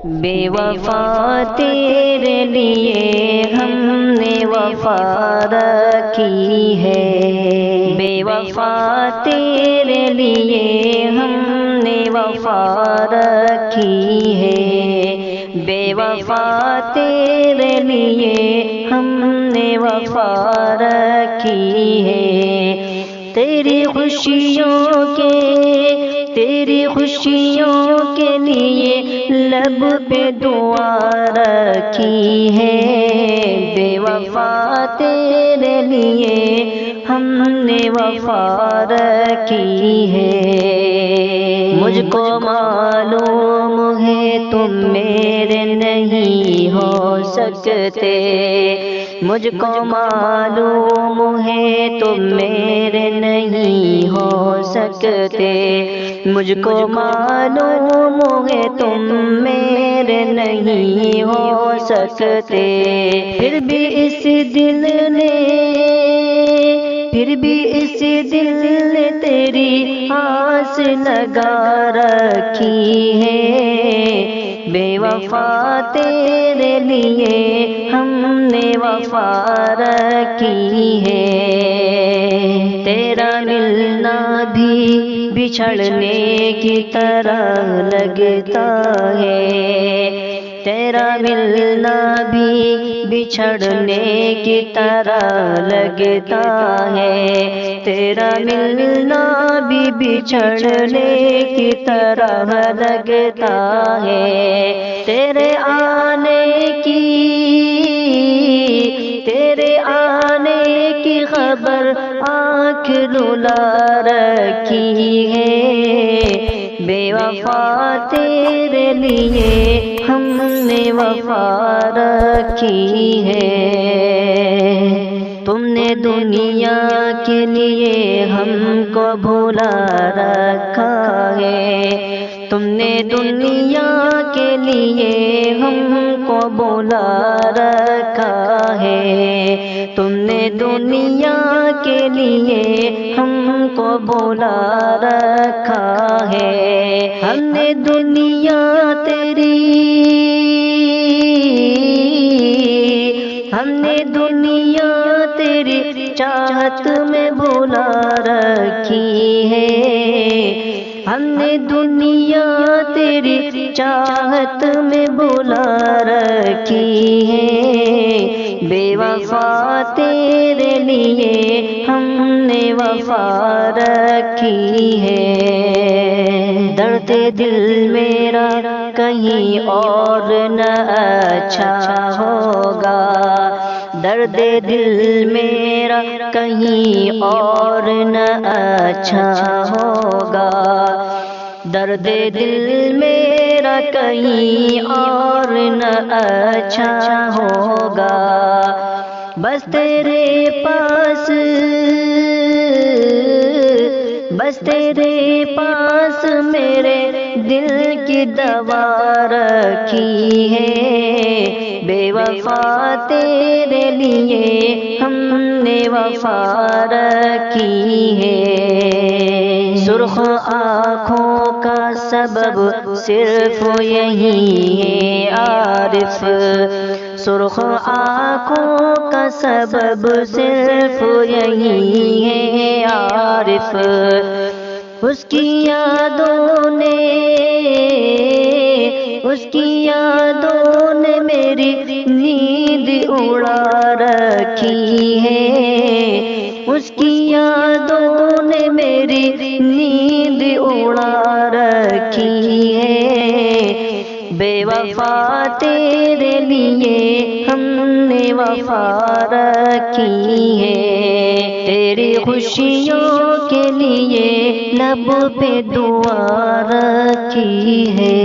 بے وفا تیرے لیے ہم نے وفا رکھی ہے، بے وفا تیرے لیے ہم نے وفا رکھی ہے، بے وفا تیرے لیے ہم نے وفا رکھی ہے، تیری خوشیوں کے لیے لب پہ دعا رکھی ہے، بے وفا تیرے لیے ہم نے وفا رکھی ہے، مجھ کو معلوم ہے تم میرے نہیں ہو سکتے، مجھ کو معلوم ہے تم میرے نہیں ہو سکتے، مجھ کو معلوم ہے تم میرے نہیں ہو سکتے، پھر بھی اس دل نے تیری آس لگا رکھی ہے، بے وفا تیرے لیے ہم نے وفا رکھی ہے، تیرا ملنا بھی بچھڑنے کی طرح لگتا ہے، تیرا ملنا بھی بچھڑنے کی طرح لگتا ہے، تیرا ملنا بھی بچھڑنے کی طرح لگتا ہے، تیرے آنے کی خبر آنکھ رلا رکھی ہے، بے وفا تیرے لیے ہم نے وفا رکھی ہے، تم نے دنیا کے لیے ہم کو بھولا رکھا ہے، تم نے دنیا کے لیے ہم کو بھولا رکھا ہے، تم نے دنیا کے لیے ہم کو بھولا رکھا ہے، ہم نے دنیا تیری چاہت میں بھولا رکھی ہے، ہم نے دنیا تیری چاہت میں بھولا رکھی ہے، بے وفا تیرے لیے ہم نے وفا رکھی ہے، درد دل میرا کہیں اور نہ اچھا ہوگا، درد دل میرا کہیں اور نہ اچھا ہوگا، درد دل میرا کہیں اور نہ اچھا ہوگا، بس تیرے پاس میرے دل کی دوا رکھی ہے، بے وفا تیرے لیے ہم نے وفا رکھی ہے، سرخ آنکھوں کا سبب صرف یہی ہے عارف، سرخ آنکھوں کا سبب صرف یہی ہے عارف، اس کی یادوں نے میری نیند اڑا رکھی ہے، اس کی یادوں نے میری نیند اڑا رکھی ہے، بے وفا تیرے لیے ہم نے وفا رکھی ہے، تیری خوشیوں کے لیے لب پہ دعا رکھی ہے۔